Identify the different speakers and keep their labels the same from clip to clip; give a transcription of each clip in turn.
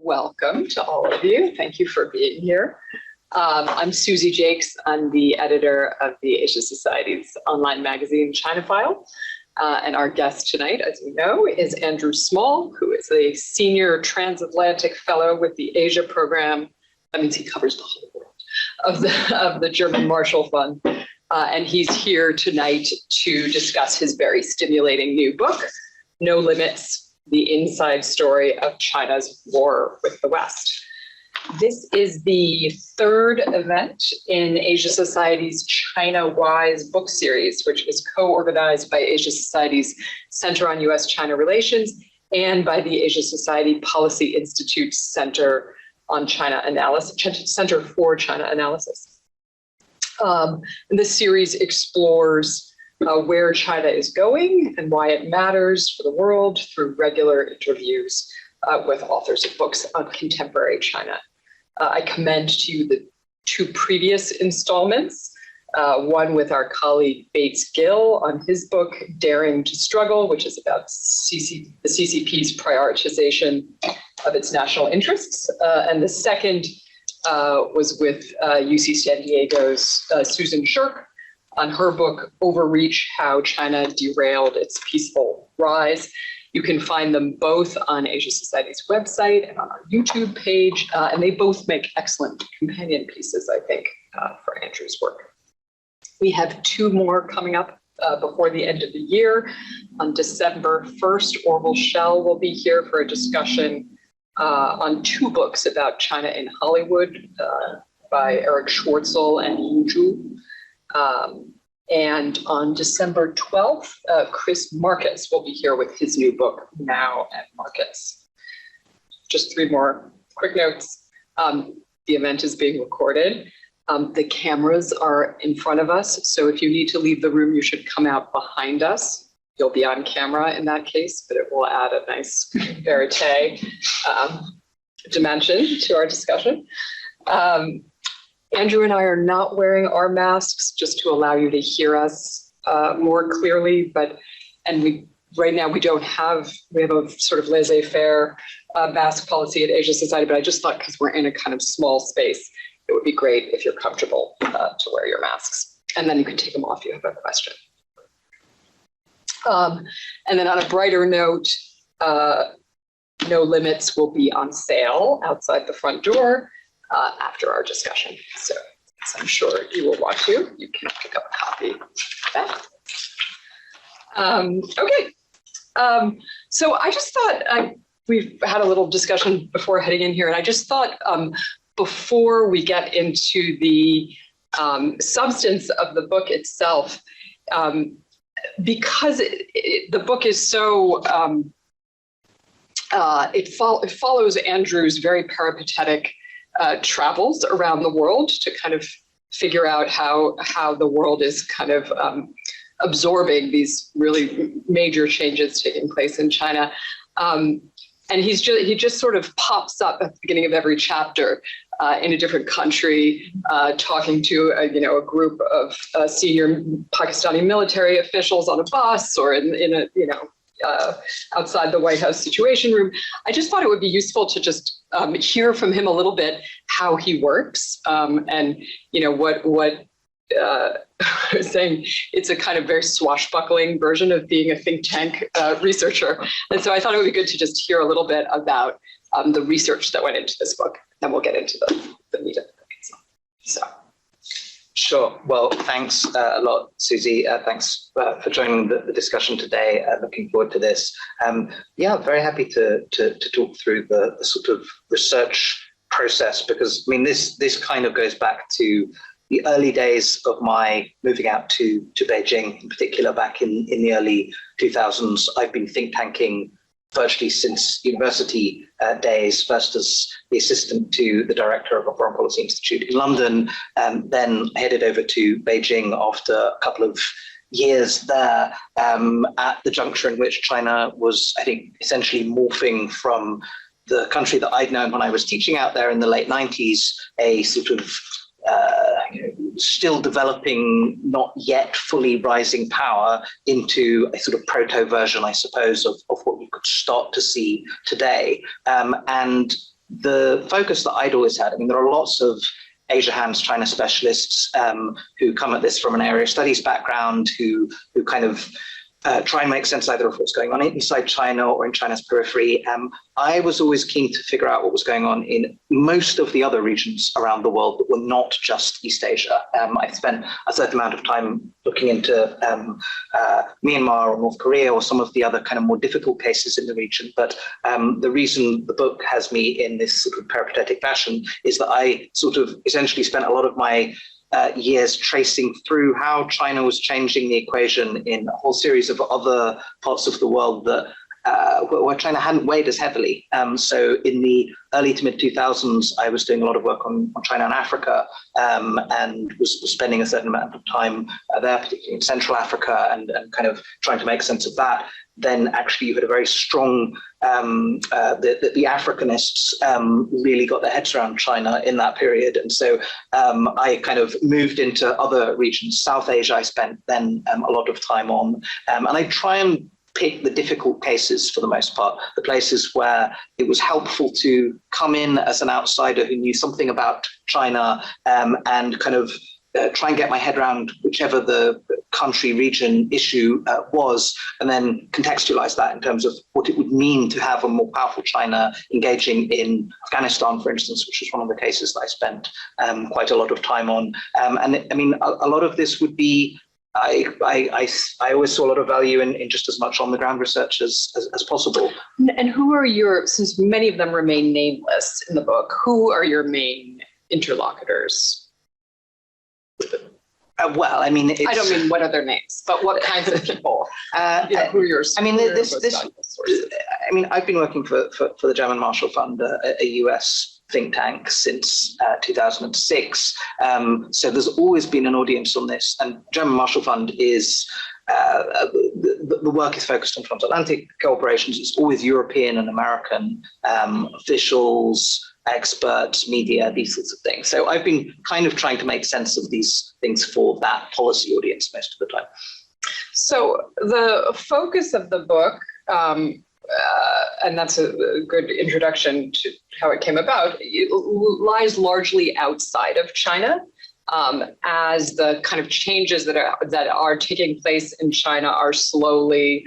Speaker 1: welcome to all of you. Thank you for being here. I'm Susie Jakes. I'm the editor of the Asia Society's online magazine, ChinaFile. And our guest tonight, as you know, is Andrew Small, who is a senior transatlantic fellow with the Asia program. That means he covers the whole world of the German Marshall Fund. And he's here tonight to discuss his very stimulating new book, No Limits: The Inside Story of China's War with the West. This is the third event in Asia Society's China Wise book series, which is co-organized by Asia Society's Center on U.S. China Relations and by the Asia Society Policy Institute's Center on China Analysis, Center for China Analysis. And this series explores where China is going and why it matters for the world through regular interviews with authors of books on contemporary China. I commend to you the two previous installments, one with our colleague Bates Gill on his book, Daring to Struggle, which is about the CCP's prioritization of its national interests. And the second was with UC San Diego's Susan Shirk on her book, Overreach: How China Derailed Its Peaceful Rise. You can find them both on Asia Society's website and on our YouTube page, and they both make excellent companion pieces, I think, for Andrew's work. We have two more coming up before the end of the year. On December 1st, Orville Schell will be here for a discussion on two books about China in Hollywood by Eric Schwartzel and Yu Zhu. And on December 12th, Chris Marcus will be here with his new book, Now at Marcus. Just three more quick notes. The event is being recorded. The cameras are in front of us, so if you need to leave the room, you should come out behind us. You'll be on camera in that case, but it will add a nice verite dimension to our discussion. Andrew and I are not wearing our masks just to allow you to hear us more clearly, right now we have a sort of laissez-faire mask policy at Asia Society, but I just thought because we're in a kind of small space, it would be great if you're comfortable to wear your masks. And then you can take them off if you have a question. And then on a brighter note, No Limits will be on sale outside the front door after our discussion. So as I'm sure you will want to, you can pick up a copy of that. Okay. So I just thought we've had a little discussion before heading in here, and I just thought before we get into the substance of the book itself, because the book is so, it follows Andrew's very peripatetic travels around the world to kind of figure out how the world is kind of absorbing these really major changes taking place in China. And he just sort of pops up at the beginning of every chapter in a different country, talking to a group of senior Pakistani military officials on a bus or in a outside the White House Situation Room. I just thought it would be useful to just hear from him a little bit how he works, and what I was saying. It's a kind of very swashbuckling version of being a think tank researcher, and so I thought it would be good to just hear a little bit about the research that went into this book. Then we'll get into the meat of the book itself. So.
Speaker 2: Sure. Well, thanks a lot, Susie. Thanks for joining the discussion today. Looking forward to this. Very happy to talk through the sort of research process, because I mean this kind of goes back to the early days of my moving out to Beijing, in particular back in the early 2000s. I've been think tanking virtually since university days, first as the assistant to the director of a Foreign Policy Institute in London, and then headed over to Beijing after a couple of years there, at the juncture in which China was, I think, essentially morphing from the country that I'd known when I was teaching out there in the late 90s, a sort of still developing, not yet fully rising power, into a sort of proto version, I suppose, of what you could start to see today. And the focus that I'd always had, I mean, there are lots of Asia Hands China specialists who come at this from an area studies background, who kind of try and make sense either of what's going on inside China or in China's periphery. I was always keen to figure out what was going on in most of the other regions around the world that were not just East Asia. I spent a certain amount of time looking into Myanmar or North Korea or some of the other kind of more difficult cases in the region. But the reason the book has me in this sort of peripatetic fashion is that I sort of essentially spent a lot of my years tracing through how China was changing the equation in a whole series of other parts of the world that where China hadn't weighed as heavily. So in the early to mid 2000s, I was doing a lot of work on China and Africa, and was spending a certain amount of time there, particularly in Central Africa, and kind of trying to make sense of that. Then actually you had a very strong, the Africanists really got their heads around China in that period. And so I kind of moved into other regions. South Asia I spent then a lot of time on, and I try and pick the difficult cases for the most part, the places where it was helpful to come in as an outsider who knew something about China, and kind of try and get my head around whichever the country, region, issue was, and then contextualize that in terms of what it would mean to have a more powerful China engaging in Afghanistan, for instance, which was one of the cases that I spent quite a lot of time on. And I mean, a lot of this would be, I always saw a lot of value in just as much on the ground research as possible.
Speaker 1: And who are your, since many of them remain nameless in the book, who are your main interlocutors?
Speaker 2: Well, I mean,
Speaker 1: I don't mean what are their names, but what kinds of people? Who are your?
Speaker 2: I mean, I mean, I've been working for the German Marshall Fund, a US think tank, since 2006. So there's always been an audience on this, and German Marshall Fund is. The work is focused on transatlantic cooperations. It's always European and American officials, experts, media, these sorts of things. So I've been kind of trying to make sense of these things for that policy audience most of the time.
Speaker 1: So the focus of the book, and that's a good introduction to how it came about, it lies largely outside of China. As the kind of changes that are taking place in China are slowly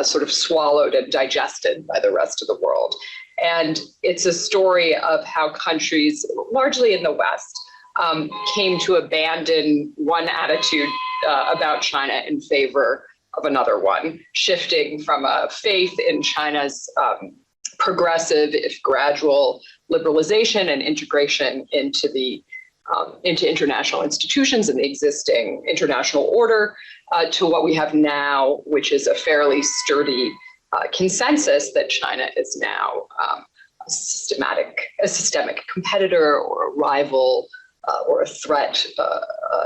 Speaker 1: sort of swallowed and digested by the rest of the world. And it's a story of how countries, largely in the West, came to abandon one attitude about China in favor of another one, shifting from a faith in China's progressive, if gradual, liberalization and integration into international institutions and the existing international order, to what we have now, which is a fairly sturdy consensus that China is now a systemic competitor or a rival or a threat,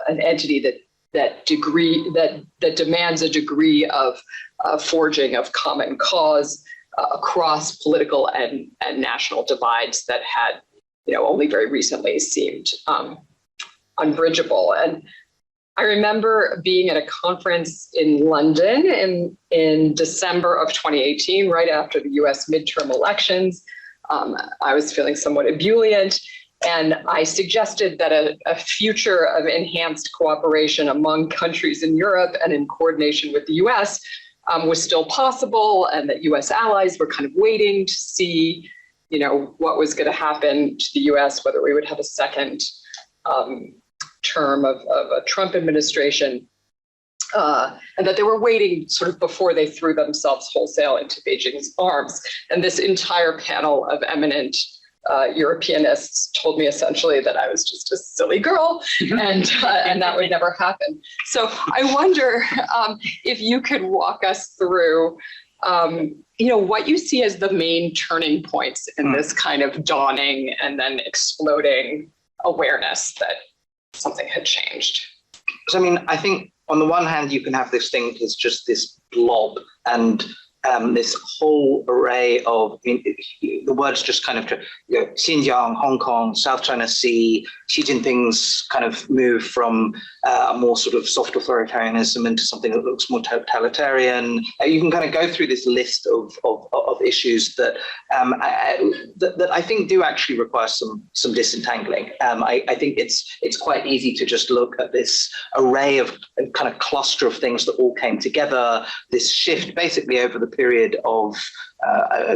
Speaker 1: an entity that demands a degree of forging of common cause across political and national divides that had, only very recently seemed unbridgeable. And I remember being at a conference in London in December of 2018, right after the U.S. midterm elections. I was feeling somewhat ebullient, and I suggested that a future of enhanced cooperation among countries in Europe and in coordination with the U.S. Was still possible, and that U.S. allies were kind of waiting to see, what was going to happen to the U.S., whether we would have a second term of a Trump administration, and that they were waiting sort of before they threw themselves wholesale into Beijing's arms. And this entire panel of eminent Europeanists told me essentially that I was just a silly girl, and that would never happen. So I wonder if you could walk us through what you see as the main turning points in this kind of dawning and then exploding awareness that something had changed.
Speaker 2: So, I mean, I think on the one hand, you can have this thing that's just this blob and this whole array of, the words just kind of, Xinjiang, Hong Kong, South China Sea, Xi Jinping's kind of move from a more sort of soft authoritarianism into something that looks more totalitarian. You can kind of go through this list of issues that that I think do actually require some disentangling. I think it's quite easy to just look at this array of kind of cluster of things that all came together, this shift basically over the period of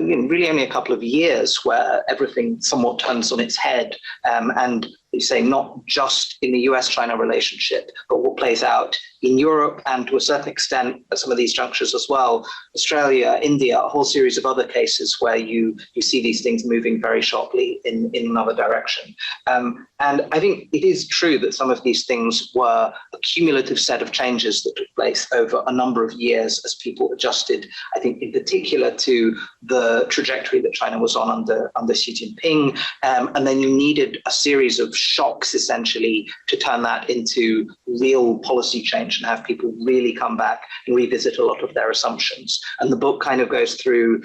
Speaker 2: really only a couple of years where everything somewhat turns on its head, and you say not just in the U.S. China relationship, but what plays out in Europe and to a certain extent at some of these junctures as well, Australia, India, a whole series of other cases where you see these things moving very sharply in another direction. And I think it is true that some of these things were a cumulative set of changes that took place over a number of years as people adjusted, I think in particular to the trajectory that China was on under Xi Jinping. And then you needed a series of shocks essentially to turn that into real policy change and have people really come back and revisit a lot of their assumptions. And the book kind of goes through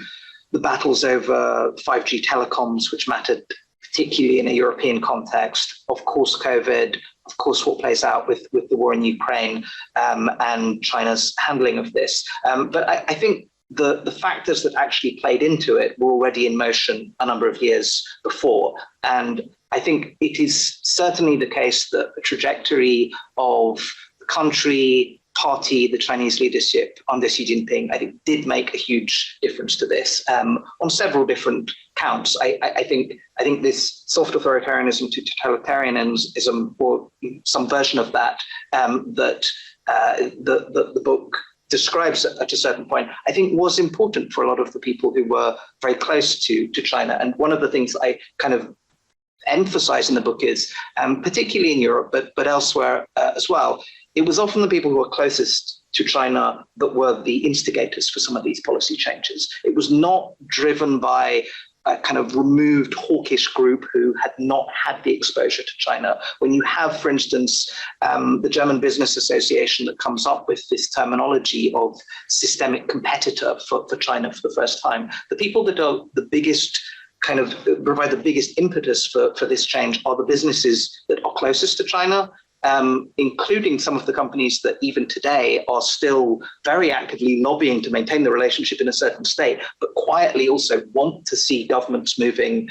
Speaker 2: the battles over 5G telecoms, which mattered particularly in a European context, of course COVID, of course what plays out with the war in Ukraine, and China's handling of this. But I think the factors that actually played into it were already in motion a number of years before. And I think it is certainly the case that the trajectory of the country, party, the Chinese leadership under Xi Jinping, I think did make a huge difference to this on several different counts. I think this soft authoritarianism to totalitarianism, or some version of that, that the book describes at a certain point, I think was important for a lot of the people who were very close to China. And one of the things I kind of emphasize in the book is, particularly in Europe, but elsewhere as well, it was often the people who were closest to China that were the instigators for some of these policy changes. It was not driven by a kind of removed hawkish group who had not had the exposure to China. When you have, for instance, the German Business Association that comes up with this terminology of systemic competitor for China for the first time, the people that are the biggest kind of provide the biggest impetus for this change are the businesses that are closest to China, including some of the companies that even today are still very actively lobbying to maintain the relationship in a certain state, but quietly also want to see governments moving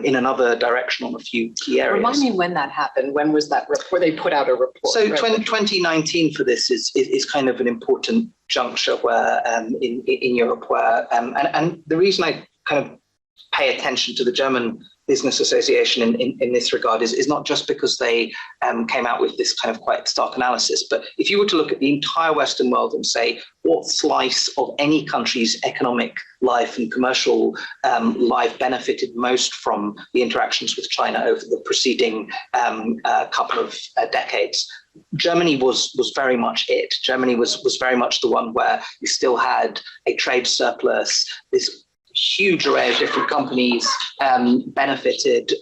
Speaker 2: in another direction on a few key areas.
Speaker 1: Remind me when that happened. When was that report? They put out a report.
Speaker 2: So
Speaker 1: right?
Speaker 2: 2019 for this is kind of an important juncture where in Europe where, and the reason I kind of pay attention to the German Business Association in this regard is not just because they came out with this kind of quite stark analysis, but if you were to look at the entire Western world and say what slice of any country's economic life and commercial life benefited most from the interactions with China over the preceding couple of decades, Germany was very much it. Germany was very much the one where you still had a trade surplus. This huge array of different companies benefited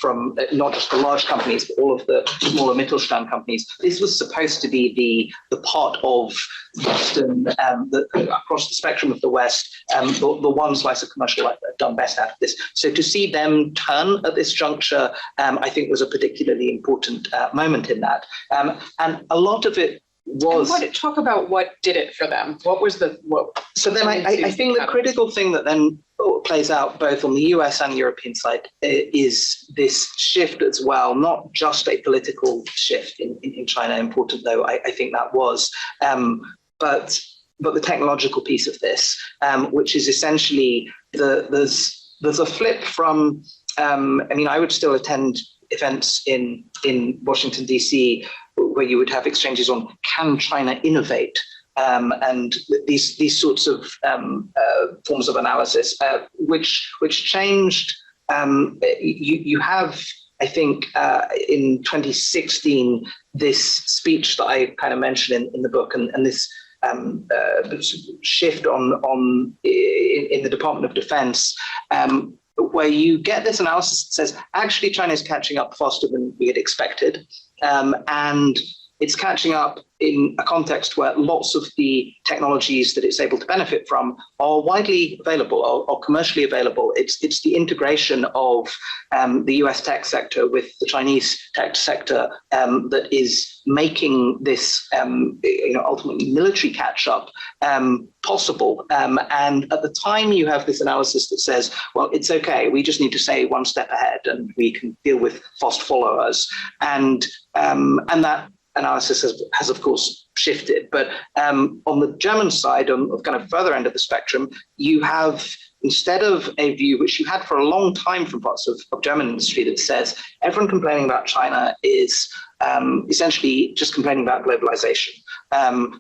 Speaker 2: from not just the large companies, but all of the smaller Mittelstand companies. This was supposed to be the part of Western, across the spectrum of the West, the one slice of commercial life that had done best out of this. So to see them turn at this juncture, I think was a particularly important moment in that. And a lot of it was...
Speaker 1: talk about what did it for them. What was the...
Speaker 2: So then I think the critical thing that then plays out both on the US and European side is this shift as well, not just a political shift in China, important though I think that was, but the technological piece of this, which is essentially there's a flip from, I would still attend events in Washington, D.C., where you would have exchanges on can China innovate, and these sorts of forms of analysis, which changed. You have, I think, in 2016, this speech that I kind of mentioned in the book, and this shift in the Department of Defense, where you get this analysis that says, actually, China is catching up faster than we had expected. And it's catching up in a context where lots of the technologies that it's able to benefit from are widely available, or commercially available. It's the integration of the US tech sector with the Chinese tech sector that is making this ultimately military catch-up possible. And at the time you have this analysis that says, well, it's okay, we just need to stay one step ahead and we can deal with fast followers. And that analysis has of course shifted. But on the German side, on the kind of further end of the spectrum, you have, instead of a view which you had for a long time from parts of German industry that says everyone complaining about China is essentially just complaining about globalization.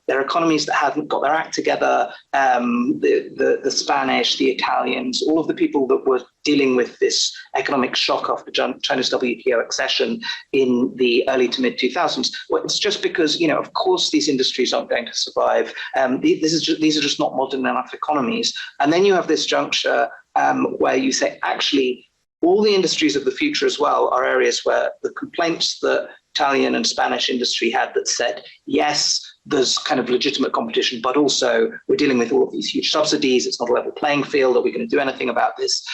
Speaker 2: There are economies that haven't got their act together, the Spanish, the Italians, all of the people that were dealing with this economic shock after China's WTO accession in the early to mid 2000s. Well, it's just because, of course, these industries aren't going to survive. These are just not modern enough economies. And then you have this juncture where you say, actually, all the industries of the future as well are areas where the complaints that Italian and Spanish industry had that said, yes, there's kind of legitimate competition, but also we're dealing with all of these huge subsidies. It's not a level playing field. Are we going to do anything about this?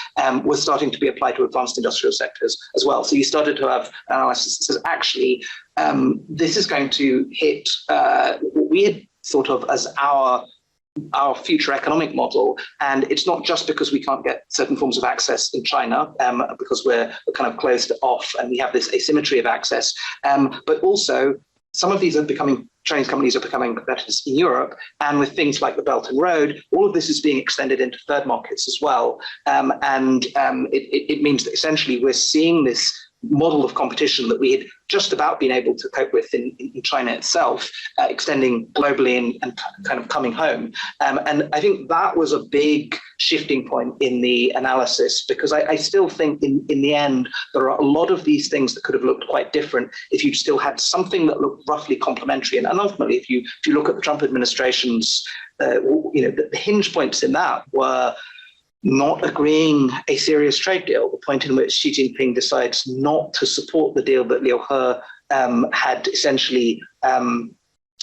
Speaker 2: We're starting to be applied to advanced industrial sectors as well. So you started to have analysis that says, actually, this is going to hit what we had thought of as our future economic model. And it's not just because we can't get certain forms of access in China, because we're kind of closed off and we have this asymmetry of access, but also some of these Chinese companies are becoming competitors in Europe. And with things like the Belt and Road, all of this is being extended into third markets as well. It means that essentially we're seeing this model of competition that we had just about been able to cope with in China itself, extending globally and kind of coming home. And I think that was a big shifting point in the analysis, because I still think in the end, there are a lot of these things that could have looked quite different if you still had something that looked roughly complementary. And ultimately, if you look at the Trump administration's, the hinge points in that were not agreeing a serious trade deal, the point in which Xi Jinping decides not to support the deal that Liu He had essentially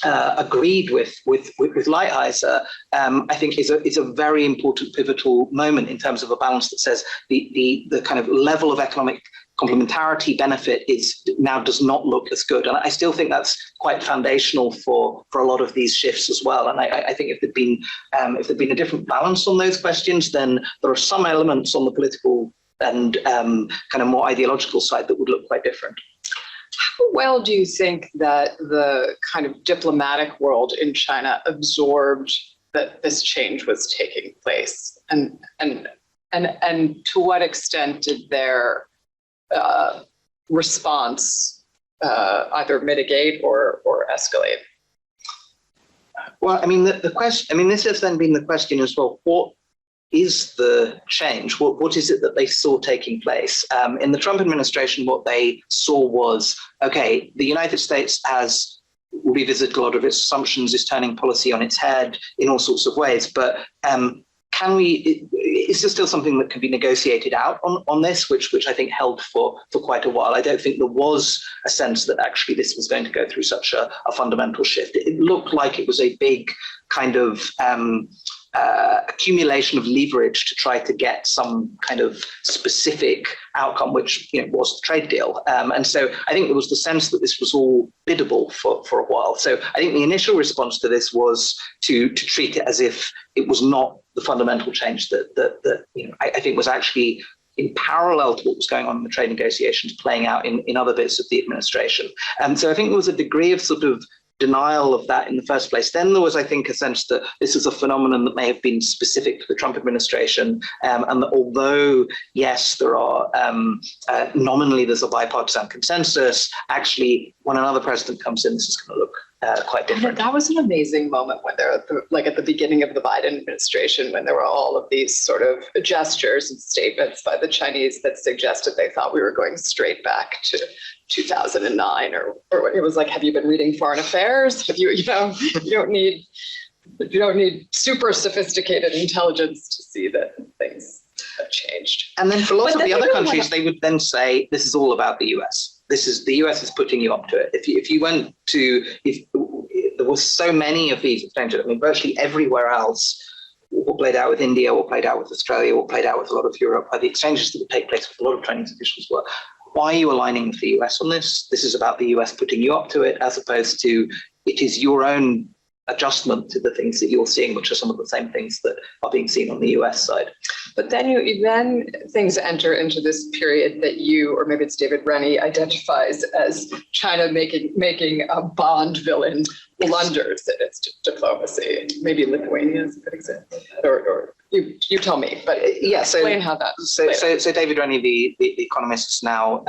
Speaker 2: agreed with Lighthizer, I think is a very important pivotal moment in terms of a balance that says the kind of level of economic complementarity benefit does not look as good. And I still think that's quite foundational for a lot of these shifts as well. And I think if there'd been a different balance on those questions, then there are some elements on the political and kind of more ideological side that would look quite different.
Speaker 1: How well do you think that the kind of diplomatic world in China absorbed that this change was taking place? And to what extent did their response either mitigate or escalate?
Speaker 2: Well, I mean, the question. I mean, this has then been the question as well. What is the change? What is it that they saw taking place? In the Trump administration, what they saw was, okay, the United States has revisited a lot of its assumptions, is turning policy on its head in all sorts of ways, but is there still something that can be negotiated out on this, which I think held for quite a while? I don't think there was a sense that actually this was going to go through such a fundamental shift. It looked like it was a big kind of accumulation of leverage to try to get some kind of specific outcome, which was the trade deal. And so I think there was the sense that this was all biddable for a while. So I think the initial response to this was to treat it as if it was not the fundamental change that I think was actually in parallel to what was going on in the trade negotiations playing out in other bits of the administration. And so I think there was a degree of sort of denial of that in the first place. Then there was, I think, a sense that this is a phenomenon that may have been specific to the Trump administration, and that although, yes, there are nominally there's a bipartisan consensus, actually, when another president comes in, this is going to look quite different.
Speaker 1: That was an amazing moment when they're like at the beginning of the Biden administration, when there were all of these sort of gestures and statements by the Chinese that suggested they thought we were going straight back to 2009, or it was like, have you been reading Foreign Affairs? Have you don't need super sophisticated intelligence to see that things have changed.
Speaker 2: And then for lots of the other countries, they would then say, this is all about the US. the US is putting you up to it. If you went to, if there were so many of these exchanges, I mean, virtually everywhere else, what played out with India, what played out with Australia, what played out with a lot of Europe, the exchanges that would take place with a lot of Chinese officials were, why are you aligning with the US on this? This is about the US putting you up to it, as opposed to it is your own adjustment to the things that you're seeing, which are some of the same things that are being seen on the US side.
Speaker 1: But then things enter into this period that you, or maybe it's David Rennie, identifies as China making a Bond villain blunders in its diplomacy. Maybe Lithuania is a good example, or you tell me. But
Speaker 2: yeah, so
Speaker 1: explain how that.
Speaker 2: So David Rennie, the economist, is now.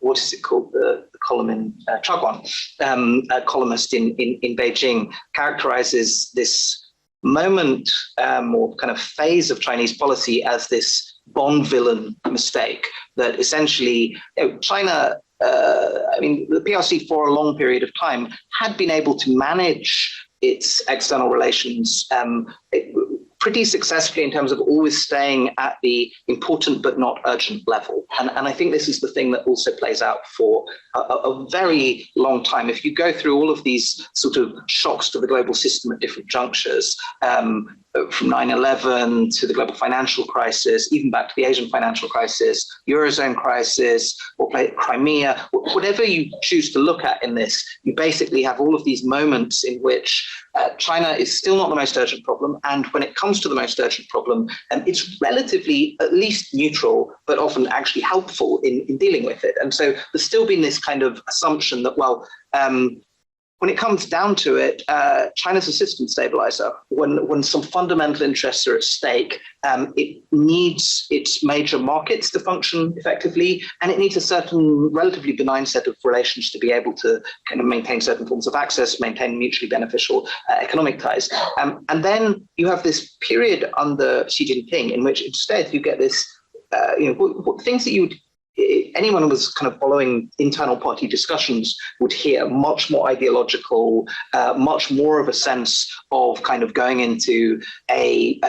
Speaker 2: What is it called? The column in Chagwan, a columnist in Beijing, characterizes this moment or kind of phase of Chinese policy as this Bond villain mistake that essentially, China, I mean, the PRC for a long period of time had been able to manage its external relations pretty successfully in terms of always staying at the important but not urgent level. And I think this is the thing that also plays out for a very long time. If you go through all of these sort of shocks to the global system at different junctures, from 9/11 to the global financial crisis, even back to the Asian financial crisis, Eurozone crisis, or Crimea, whatever you choose to look at in this, you basically have all of these moments in which China is still not the most urgent problem. And when it comes to the most urgent problem, it's relatively at least neutral, but often actually helpful in dealing with it. And so there's still been this kind of assumption that, well, when it comes down to it, China's a system stabilizer. When some fundamental interests are at stake, it needs its major markets to function effectively, and it needs a certain relatively benign set of relations to be able to kind of maintain certain forms of access, maintain mutually beneficial economic ties. And then you have this period under Xi Jinping in which instead you get this, things that anyone who was kind of following internal party discussions would hear much more ideological, much more of a sense of kind of going into a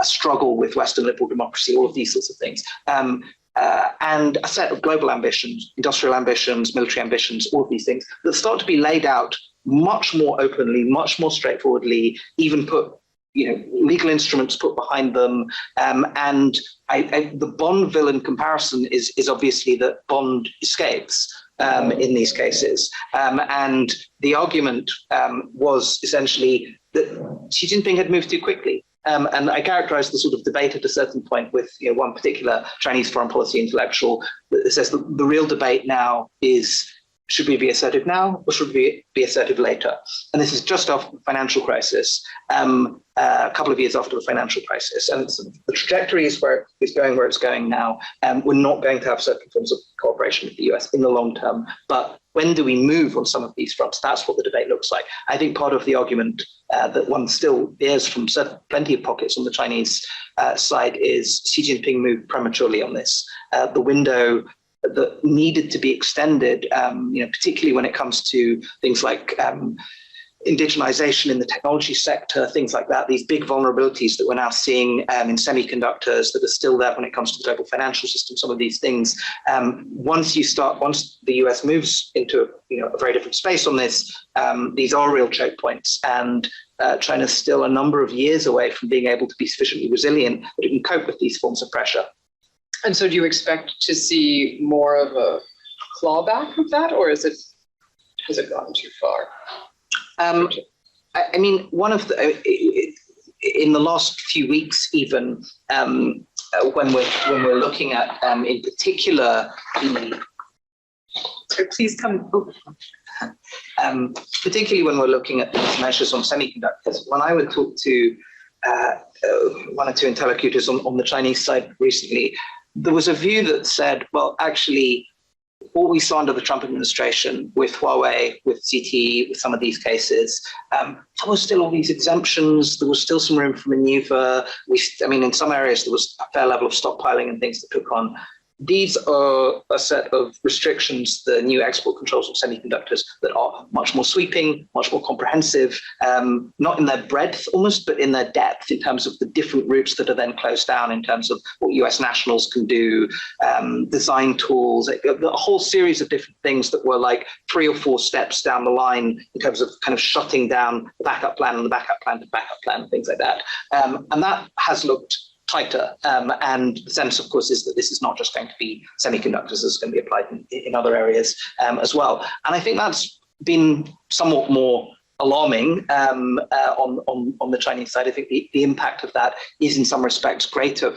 Speaker 2: struggle with Western liberal democracy, all of these sorts of things. And a set of global ambitions, industrial ambitions, military ambitions, all of these things that start to be laid out much more openly, much more straightforwardly, even put legal instruments put behind them. And the Bond villain comparison is obviously that Bond escapes in these cases. And the argument was essentially that Xi Jinping had moved too quickly. And I characterize the sort of debate at a certain point with one particular Chinese foreign policy intellectual that says that the real debate now is, should we be assertive now or should we be assertive later? And this is just after the financial crisis, a couple of years after the financial crisis. And the trajectory is where it's going now. We're not going to have certain forms of cooperation with the US in the long term. But when do we move on some of these fronts? That's what the debate looks like. I think part of the argument that one still hears from plenty of pockets on the Chinese side is Xi Jinping moved prematurely on this. The window that needed to be extended, particularly when it comes to things like indigenization in the technology sector, things like that, these big vulnerabilities that we're now seeing in semiconductors that are still there when it comes to the global financial system, some of these things. Once the US moves into a very different space on this, these are real choke points. And China's still a number of years away from being able to be sufficiently resilient that it can cope with these forms of pressure.
Speaker 1: And so do you expect to see more of a clawback of that, or has it gone too far?
Speaker 2: I mean, in the last few weeks, even when we're looking at, in particular,
Speaker 1: Please come.
Speaker 2: Particularly when we're looking at these measures on semiconductors, when I would talk to one or two interlocutors on the Chinese side recently, there was a view that said, well, actually, what we saw under the Trump administration with Huawei, with ZTE, with some of these cases, there was still all these exemptions. There was still some room for maneuver. In some areas, there was a fair level of stockpiling and things that took on. these are a set of restrictions, the new export controls of semiconductors, that are much more sweeping, much more comprehensive, not in their breadth almost, but in their depth in terms of the different routes that are then closed down in terms of what US nationals can do, design tools, a whole series of different things that were like 3 or 4 steps down the line in terms of kind of shutting down the backup plan and the backup plan to backup plan, things like that. And that has looked tighter. And the sense, of course, is that this is not just going to be semiconductors, it's going to be applied in other areas as well. And I think that's been somewhat more alarming on the Chinese side. I think the impact of that is in some respects greater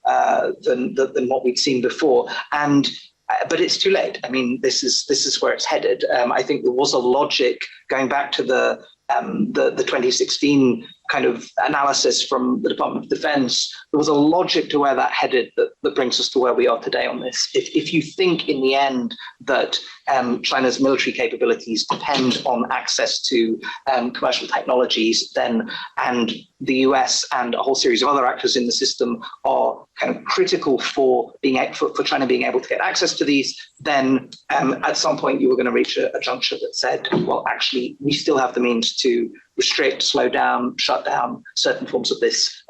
Speaker 2: than what we'd seen before. But it's too late. I mean, this is where it's headed. I think there was a logic going back to the 2016 kind of analysis from the Department of Defense. There was a logic to where that headed that brings us to where we are today on this. If you think in the end that China's military capabilities depend on access to commercial technologies, then and the US and a whole series of other actors in the system are kind of critical for China being able to get access to these, then at some point you were going to reach a juncture that said, well, actually, we still have the means to restrict, slow down, shut down certain forms of this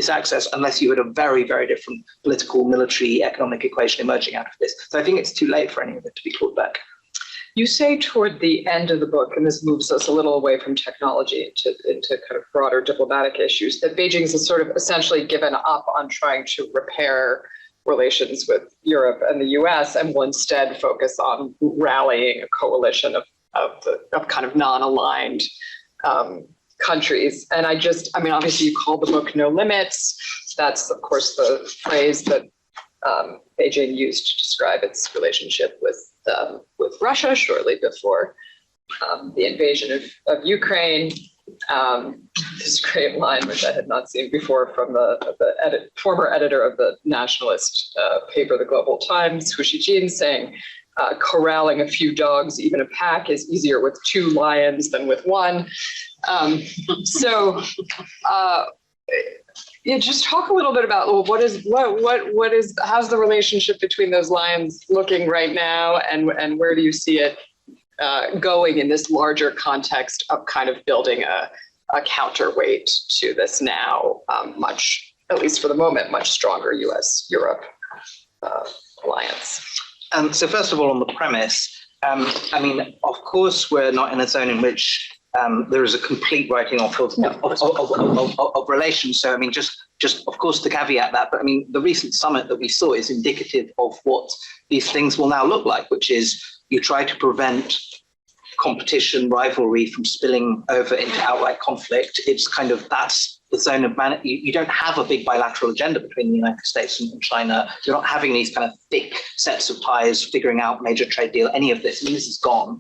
Speaker 2: access, unless you had a very, very different political, military, economic equation emerging out of this. So I think it's too late for any of it to be clawed back.
Speaker 1: You say toward the end of the book, and this moves us a little away from technology into kind of broader diplomatic issues, that Beijing's has sort of essentially given up on trying to repair relations with Europe and the US and will instead focus on rallying a coalition of kind of non-aligned countries. And I mean, obviously you call the book No Limits. That's, of course, the phrase that Beijing used to describe its relationship with Russia shortly before the invasion of Ukraine. This great line, which I had not seen before, from the former editor of the nationalist paper, The Global Times, Hu Xijin, saying, corralling a few dogs, even a pack, is easier with 2 lions than with 1. Yeah, just talk a little bit about how's the relationship between those lions looking right now, and where do you see it going in this larger context of kind of building a counterweight to this now much, at least for the moment, much stronger US-Europe alliance?
Speaker 2: So first of all, on the premise, I mean, of course, we're not in a zone in which there is a complete writing off of relations. So, I mean, just of course, to caveat that, but I mean, the recent summit that we saw is indicative of what these things will now look like, which is you try to prevent competition, rivalry from spilling over into outright conflict. It's kind of, that's the zone of you don't have a big bilateral agenda between the United States and China. You're not having these kind of thick sets of ties, figuring out major trade deal, any of this. I mean, this is gone.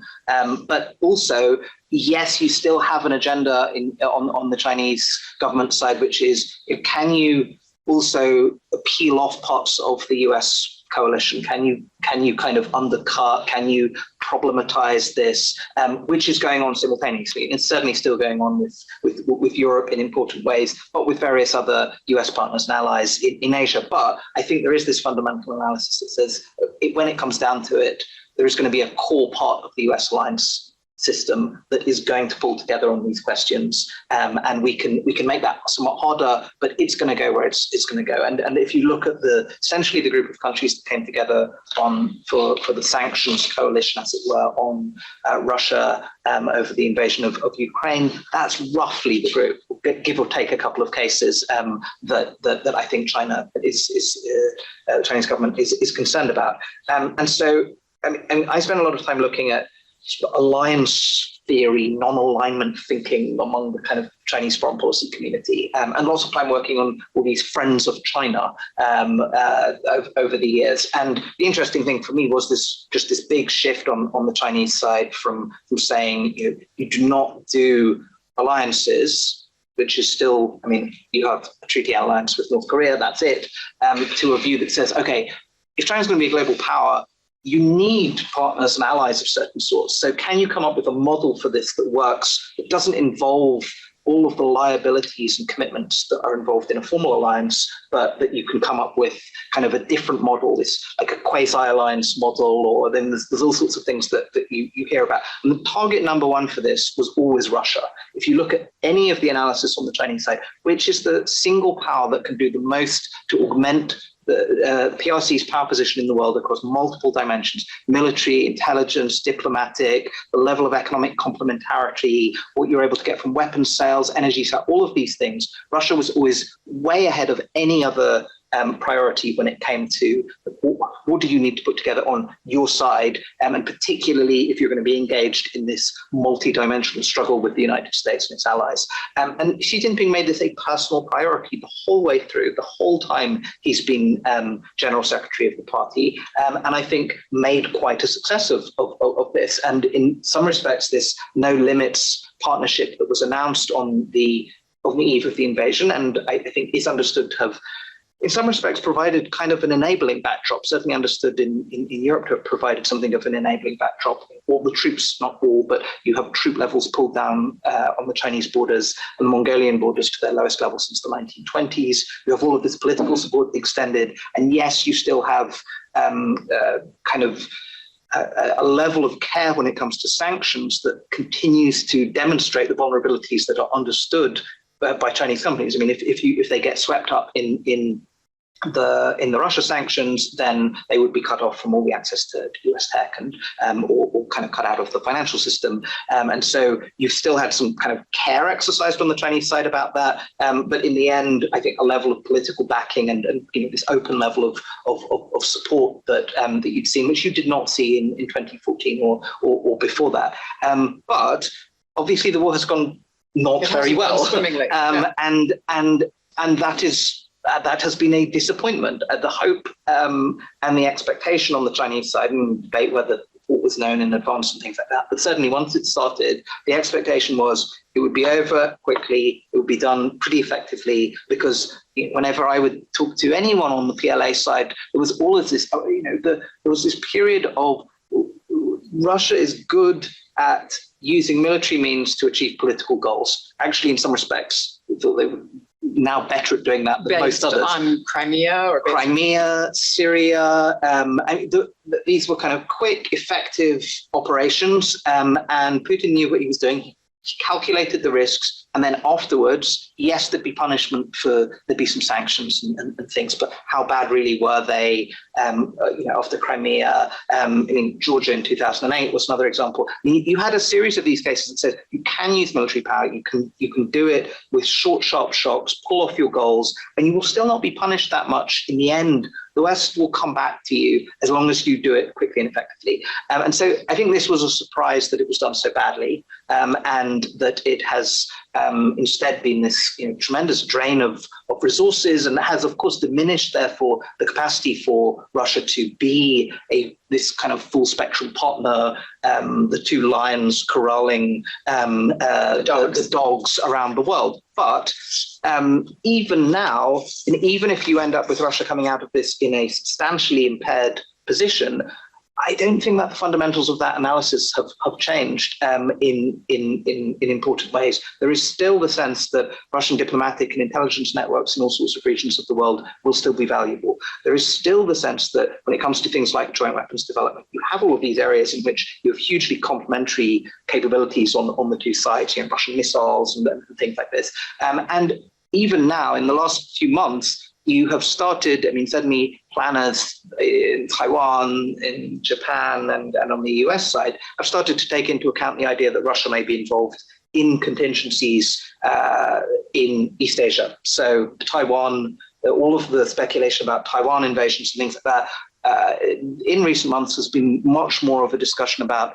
Speaker 2: But also, yes, you still have an agenda on the Chinese government side, which is, can you also peel off parts of the US coalition? Can you kind of undercut? Can you problematize this? Which is going on simultaneously. It's certainly still going on with Europe in important ways, but with various other US partners and allies in Asia. But I think there is this fundamental analysis that says, when it comes down to it, there is going to be a core part of the US alliance system that is going to pull together on these questions, and we can make that somewhat harder, but it's going to go where it's going to go. And if you look at essentially the group of countries that came together for the sanctions coalition, as it were, on Russia over the invasion of Ukraine, that's roughly the group, give or take a couple of cases that I think China the Chinese government is concerned about. And so I mean, I spend a lot of time looking at alliance theory, non-alignment thinking among the kind of Chinese foreign policy community, and lots of time working on all these friends of China over the years. And the interesting thing for me was this big shift on the Chinese side from saying you do not do alliances, which is still, I mean, you have a treaty alliance with North Korea, that's it, to a view that says, okay, if China's going to be a global power, you need partners and allies of certain sorts. So can you come up with a model for this that works, that doesn't involve all of the liabilities and commitments that are involved in a formal alliance, but that you can come up with kind of a different model, this like a quasi-alliance model, or then there's all sorts of things that you hear about. And the target number one for this was always Russia. If you look at any of the analysis on the Chinese side, which is the single power that can do the most to augment the PRC's power position in the world across multiple dimensions: military, intelligence, diplomatic, the level of economic complementarity, what you're able to get from weapons sales, energy sales, all of these things. Russia was always way ahead of any other priority when it came to what do you need to put together on your side, and particularly if you're going to be engaged in this multi-dimensional struggle with the United States and its allies. And Xi Jinping made this a personal priority the whole way through, the whole time he's been general secretary of the party, and I think made quite a success of this. And in some respects, this no limits partnership that was announced on the eve of the invasion, and I think is understood to have, in some respects, provided kind of an enabling backdrop, certainly understood in Europe to have provided something of an enabling backdrop. All the troops, not all, but you have troop levels pulled down on the Chinese borders and the Mongolian borders to their lowest level since the 1920s. You have all of this political support extended. And yes, you still have kind of a level of care when it comes to sanctions that continues to demonstrate the vulnerabilities that are understood by Chinese companies. I mean, if they get swept up in the Russia sanctions, then they would be cut off from all the access to US tech and or kind of cut out of the financial system. And so you've still had some kind of care exercised on the Chinese side about that. But in the end, I think a level of political backing and this open level of support that you'd seen, which you did not see in 2014 or before that. But obviously the war has gone not very well,
Speaker 1: swimmingly.
Speaker 2: And that has been a disappointment. The hope and the expectation on the Chinese side, and debate whether what was known in advance and things like that, but certainly once it started, the expectation was it would be over quickly, it would be done pretty effectively, because whenever I would talk to anyone on the PLA side, there was all of this, there was this period of Russia is good at using military means to achieve political goals. Actually, in some respects, we thought they were now better at doing that than most others.
Speaker 1: On Crimea,
Speaker 2: Syria. These were kind of quick, effective operations, and Putin knew what he was doing. He calculated the risks, and then afterwards, yes, there'd be punishment there'd be some sanctions and things, but how bad really were they? After Crimea, Georgia in 2008 was another example. You had a series of these cases that said you can use military power, you can do it with short, sharp shocks, pull off your goals, and you will still not be punished that much in the end. The West will come back to you as long as you do it quickly and effectively. And so I think this was a surprise that it was done so badly, and that it has instead been this tremendous drain of resources, and has, of course, diminished, therefore, the capacity for Russia to be this kind of full spectrum partner, the two lions corralling the dogs around the world. But even now, and even if you end up with Russia coming out of this in a substantially impaired position, I don't think that the fundamentals of that analysis have changed in important ways. There is still the sense that Russian diplomatic and intelligence networks in all sorts of regions of the world will still be valuable. There is still the sense that when it comes to things like joint weapons development, you have all of these areas in which you have hugely complementary capabilities on the two sides, Russian missiles and things like this. And even now, in the last few months, you have started, certainly planners in Taiwan, in Japan, and on the US side have started to take into account the idea that Russia may be involved in contingencies in East Asia. So Taiwan, all of the speculation about Taiwan invasions and things like that, in recent months has been much more of a discussion about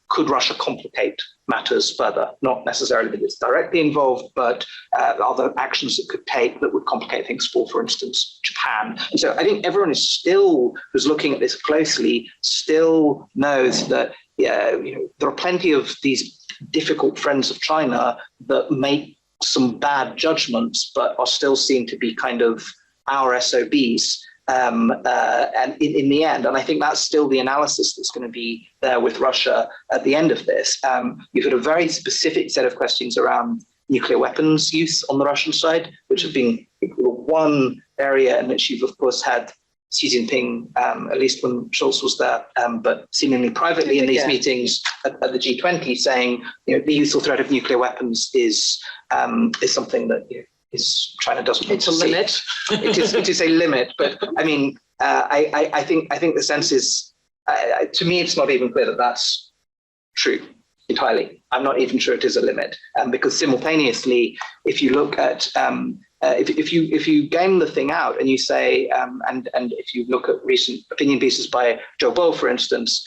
Speaker 2: could Russia complicate matters further? Not necessarily that it's directly involved, but other actions it could take that would complicate things for instance, Japan. And so I think everyone who's looking at this closely still knows that there are plenty of these difficult friends of China that make some bad judgments, but are still seen to be kind of our SOBs. And in the end, and I think that's still the analysis that's going to be there with Russia at the end of this. You've got a very specific set of questions around nuclear weapons use on the Russian side, which have been one area in which you've, of course, had Xi Jinping, at least when Scholz was there, but seemingly privately in these meetings at the G20, saying, the use or threat of nuclear weapons is something that China doesn't want to see.
Speaker 1: It's a limit.
Speaker 2: It is a limit, but I mean, I think the sense is, to me, it's not even clear that that's true entirely. I'm not even sure it is a limit, because simultaneously, if you look at if you game the thing out and you say, and if you look at recent opinion pieces by Joe Ball, for instance,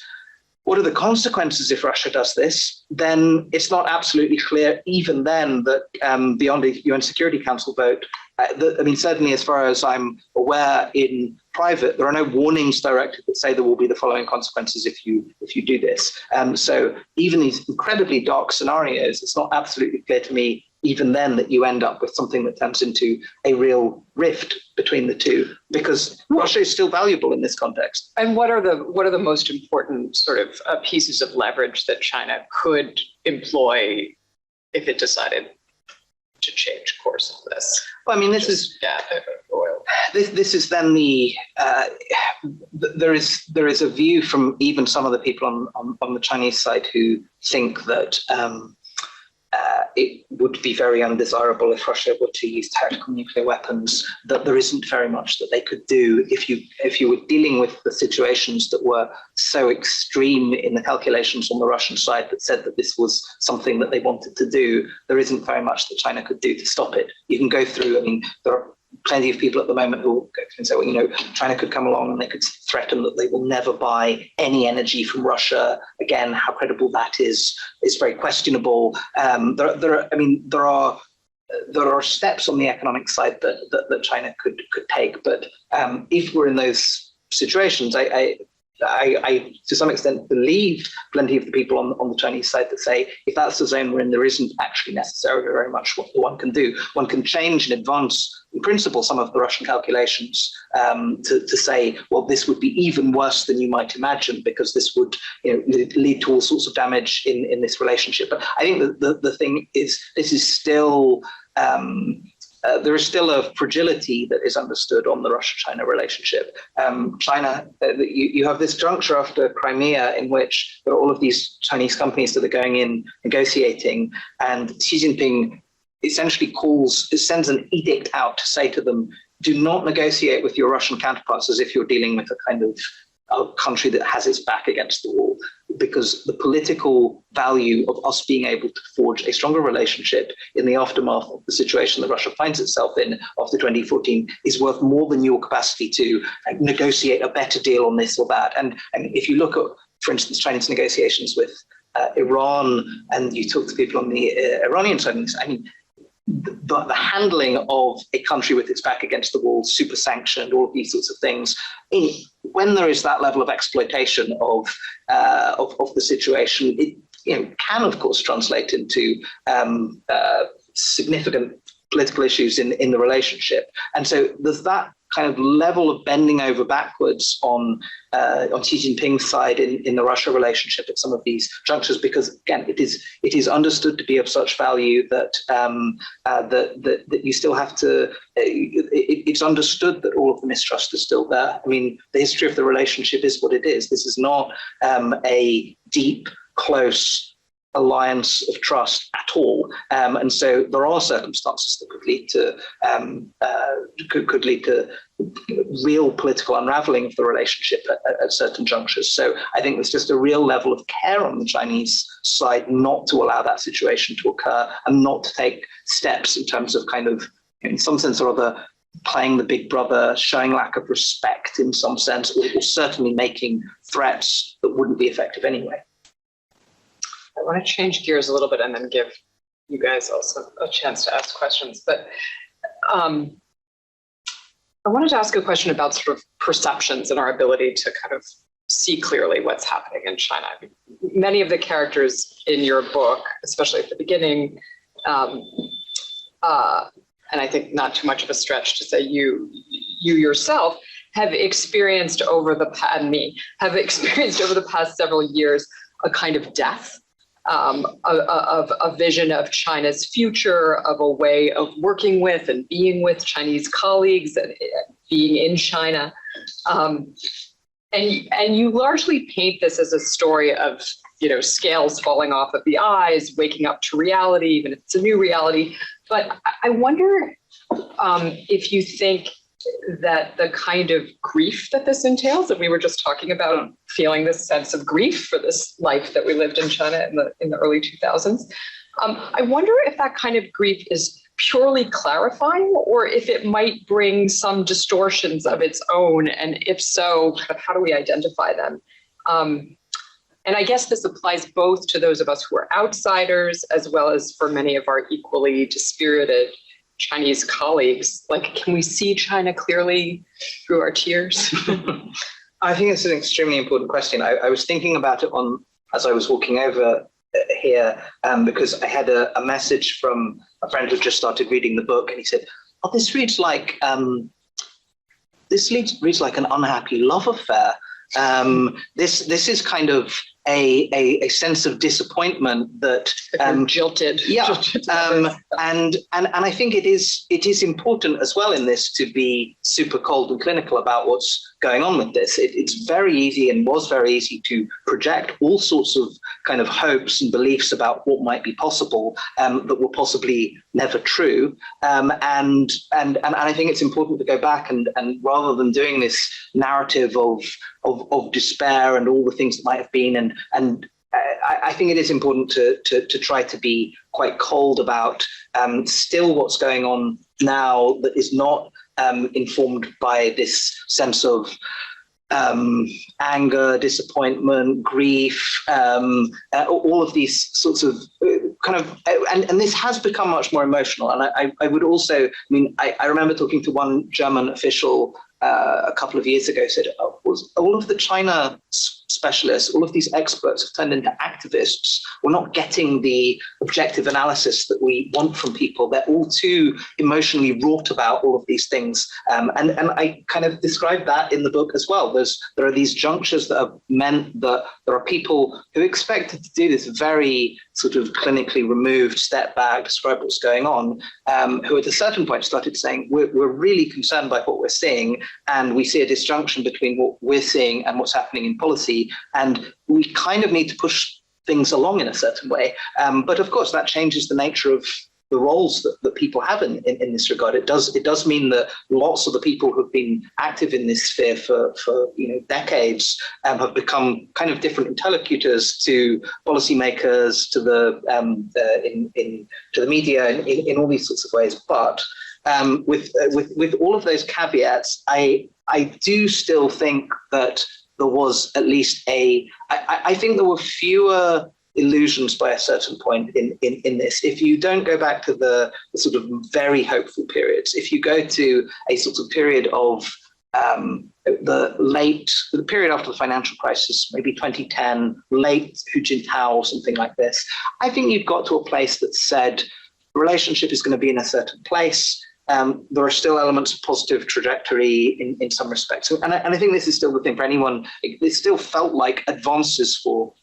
Speaker 2: what are the consequences if Russia does this? Then it's not absolutely clear even then that beyond a UN Security Council vote, certainly as far as I'm aware in private, there are no warnings directed that say there will be the following consequences if you do this. So even these incredibly dark scenarios, it's not absolutely clear to me even then that you end up with something that turns into a real rift between the two, because Russia is still valuable in this context.
Speaker 1: And what are the most important sort of pieces of leverage that China could employ if it decided to change course of this?
Speaker 2: Well, I mean, this is then there is a view from even some of the people on the Chinese side who think that it would be very undesirable if Russia were to use tactical nuclear weapons, that there isn't very much that they could do if you were dealing with the situations that were so extreme in the calculations on the Russian side that said that this was something that they wanted to do. There isn't very much that China could do to stop it. You can go through, there are plenty of people at the moment who will go through and say, well, China could come along and they could threaten that they will never buy any energy from Russia again. How credible that is very questionable. There are steps on the economic side that China could take, but if we're in those situations, I to some extent believe plenty of the people on the Chinese side that say if that's the zone we're in, there isn't actually necessarily very much what one can do. One can change in advance, in principle, some of the Russian calculations to say, well, this would be even worse than you might imagine because this would lead to all sorts of damage in this relationship. But I think that the thing is, this is still there is still a fragility that is understood on the Russia-China relationship. China, you have this juncture after Crimea in which there are all of these Chinese companies that are going in negotiating, and Xi Jinping essentially sends an edict out to say to them, do not negotiate with your Russian counterparts as if you're dealing with a kind of a country that has its back against the wall, because the political value of us being able to forge a stronger relationship in the aftermath of the situation that Russia finds itself in after 2014 is worth more than your capacity to negotiate a better deal on this or that. And if you look at, for instance, Chinese negotiations with Iran, and you talk to people on the Iranian side, the handling of a country with its back against the wall, super sanctioned, all of these sorts of things, when there is that level of exploitation of the situation, it can, of course, translate into significant political issues in the relationship. And so there's that kind of level of bending over backwards on Xi Jinping's side in the Russia relationship at some of these junctures, because again, it is understood to be of such value that that you still have to. It's understood that all of the mistrust is still there. I mean, the history of the relationship is what it is. This is not a deep, close alliance of trust at all, and so there are circumstances that could lead to real political unraveling of the relationship at certain junctures. So I think there's just a real level of care on the Chinese side not to allow that situation to occur and not to take steps in terms of kind of, in some sense or other, playing the big brother, showing lack of respect in some sense, or certainly making threats that wouldn't be effective anyway.
Speaker 1: I want to change gears a little bit and then give you guys also a chance to ask questions. But I wanted to ask a question about sort of perceptions and our ability to kind of see clearly what's happening in China. Many of the characters in your book, especially at the beginning, and I think not too much of a stretch to say you yourself have experienced over the past several years a kind of death of a vision of China's future, of a way of working with and being with Chinese colleagues and being in China. And you largely paint this as a story of, scales falling off of the eyes, waking up to reality, even if it's a new reality. But I wonder if you think that the kind of grief that this entails, that we were just talking about, feeling this sense of grief for this life that we lived in China in the early 2000s. I wonder if that kind of grief is purely clarifying, or if it might bring some distortions of its own, and if so, how do we identify them? And I guess this applies both to those of us who are outsiders, as well as for many of our equally dispirited Chinese colleagues. Like, can we see China clearly through our tears?
Speaker 2: I think it's an extremely important question. I was thinking about it as I was walking over here, because I had a message from a friend who just started reading the book, and he said, "Oh, this reads like an unhappy love affair. This is kind of a sense of disappointment that
Speaker 1: jilted."
Speaker 2: Yeah, and I think it is important as well in this to be super cold and clinical about what's going on with this. It's very easy, and was very easy, to project all sorts of kind of hopes and beliefs about what might be possible that were possibly never true. And I think it's important to go back and rather than doing this narrative of despair and all the things that might have been, and I think it is important to try to be quite cold about still what's going on now that is not informed by this sense of anger, disappointment, grief, all of these sorts of and this has become much more emotional. And I would also, I remember talking to one German official a couple of years ago, said, was all of the China specialists, all of these experts have turned into activists. We're not getting the objective analysis that we want from people. They're all too emotionally wrought about all of these things. And I kind of described that in the book as well. There are these junctures that have meant that there are people who expected to do this very sort of clinically removed, step back, describe what's going on, who at a certain point started saying, we're really concerned by what we're seeing, and we see a disjunction between what we're seeing and what's happening in policy, and we kind of need to push things along in a certain way. But of course, that changes the nature of the roles that people have in this regard. It does mean that lots of the people who've been active in this sphere for decades have become kind of different interlocutors to policymakers, to the to the media, in all these sorts of ways. But with all of those caveats, I do still think that there was at least I think there were fewer illusions by a certain point in this. If you don't go back to the sort of very hopeful periods, if you go to a sort of period of the period after the financial crisis, maybe 2010, late Hu Jintao or something like this, I think you've got to a place that said the relationship is going to be in a certain place. There are still elements of positive trajectory in some respects. And I think this is still the thing for anyone. It still felt like advances for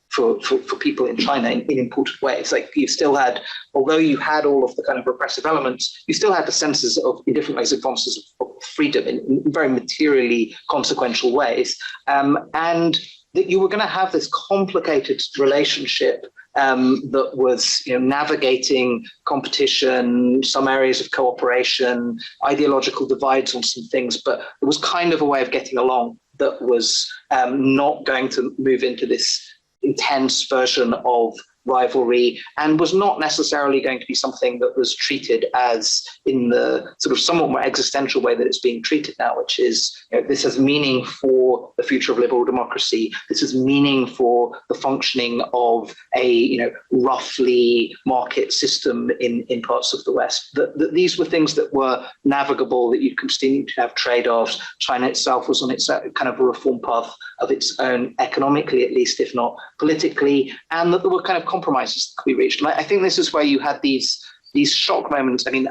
Speaker 2: people in China in important ways. Like you still had, although you had all of the kind of repressive elements, you still had the senses of, in different ways, advances of freedom in very materially consequential ways. And that you were going to have this complicated relationship that was, navigating competition, some areas of cooperation, ideological divides on some things, but it was kind of a way of getting along that was not going to move into this intense version of rivalry, and was not necessarily going to be something that was treated as in the sort of somewhat more existential way that it's being treated now, which is, this has meaning for the future of liberal democracy. This has meaning for the functioning of a, roughly market system in parts of the West. That these were things that were navigable, that you continue to have trade-offs. China itself was on its kind of a reform path of its own, economically at least, if not politically, and that there were kind of compromises that could be reached. And I think this is where you had these shock moments. I mean,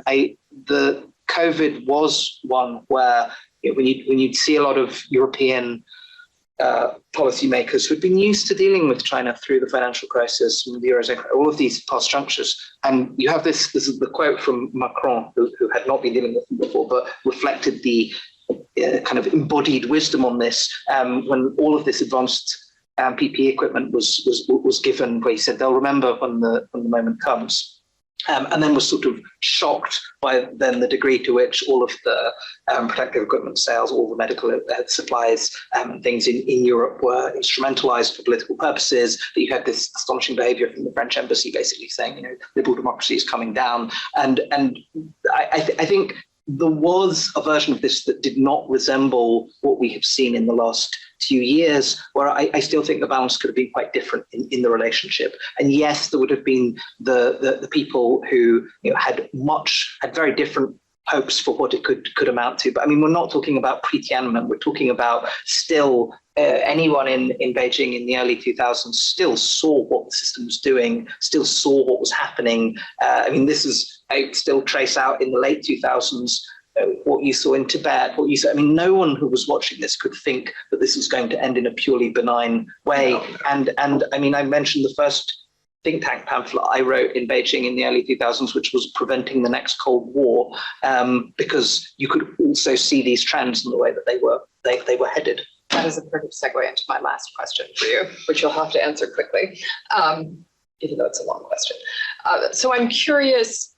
Speaker 2: the COVID was one where when you'd see a lot of European policymakers who'd been used to dealing with China through the financial crisis and the Eurozone, all of these past junctures. And you have this is the quote from Macron, who had not been dealing with them before, but reflected the kind of embodied wisdom on this when all of this advanced PPE equipment was given, where he said they'll remember when the moment comes. And then was sort of shocked by then the degree to which all of the protective equipment sales, all the medical supplies and things in Europe were instrumentalized for political purposes, that you had this astonishing behavior from the French embassy basically saying, liberal democracy is coming down. And I think there was a version of this that did not resemble what we have seen in the last few years, where I still think the balance could have been quite different in the relationship. And yes, there would have been the people who had very different hopes for what it could amount to. But I mean, we're not talking about pre-Tiananmen. We're talking about still anyone in Beijing in the early 2000s still saw what the system was doing, still saw what was happening. I still trace out in the late 2000s what you saw in Tibet, what you saw. I mean, no one who was watching this could think that this was going to end in a purely benign way. No. And I mean, I mentioned the first think tank pamphlet I wrote in Beijing in the early 2000s, which was Preventing the Next Cold War, because you could also see these trends in the way that they were headed.
Speaker 1: That is a perfect segue into my last question for you, which you'll have to answer quickly, even though it's a long question. So I'm curious,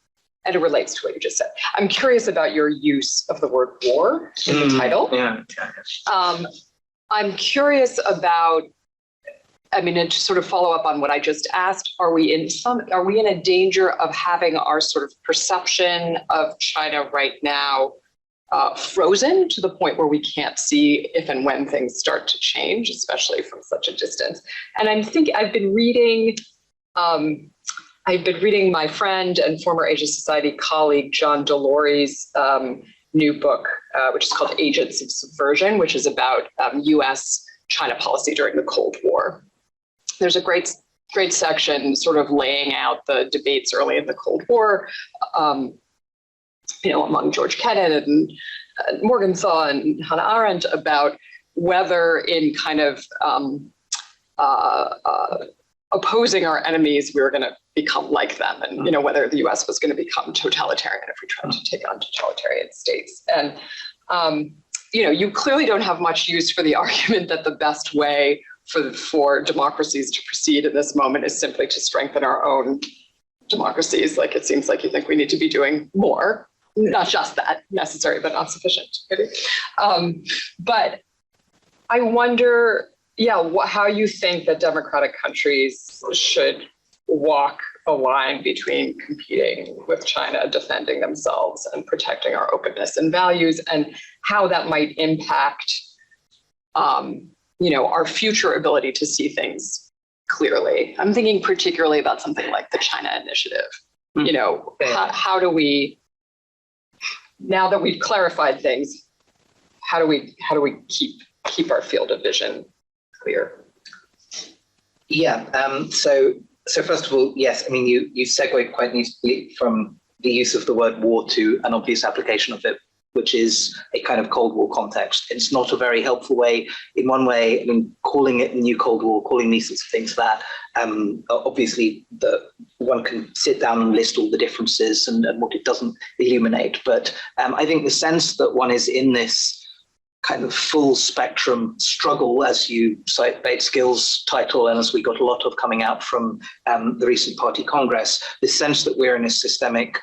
Speaker 1: and it relates to what you just said. I'm curious about your use of the word war in the title.
Speaker 2: Yeah.
Speaker 1: I'm curious about, and to sort of follow up on what I just asked, are we in a danger of having our sort of perception of China right now frozen to the point where we can't see if and when things start to change, especially from such a distance? And I've been reading my friend and former Asia Society colleague John Delory's new book, which is called Agents of Subversion, which is about U.S. China policy during the Cold War. There's a great section sort of laying out the debates early in the Cold War, among George Kennan and Morgenthau and Hannah Arendt, about whether in kind of opposing our enemies, we were going to become like them, and whether the U.S. was going to become totalitarian if we tried to take on totalitarian states. And you clearly don't have much use for the argument that the best way for democracies to proceed in this moment is simply to strengthen our own democracies. Like, it seems like you think we need to be doing more, not just that, necessary but not sufficient. But I wonder, how you think that democratic countries should walk a line between competing with China, defending themselves, and protecting our openness and values, and how that might impact our future ability to see things clearly. I'm thinking particularly about something like the China Initiative. How do we, now that we've clarified things, how do we keep our field of vision clear?
Speaker 2: So first of all, yes, I mean, you segued quite neatly from the use of the word war to an obvious application of it, which is a kind of Cold War context. It's not a very helpful way. In one way, I mean, calling it the new Cold War, calling these sorts of things that, obviously one can sit down and list all the differences and what it doesn't illuminate. But I think the sense that one is in this kind of full spectrum struggle, as you cite Bates Gill's title, and as we got a lot of coming out from the recent party congress, this sense that we're in a systemic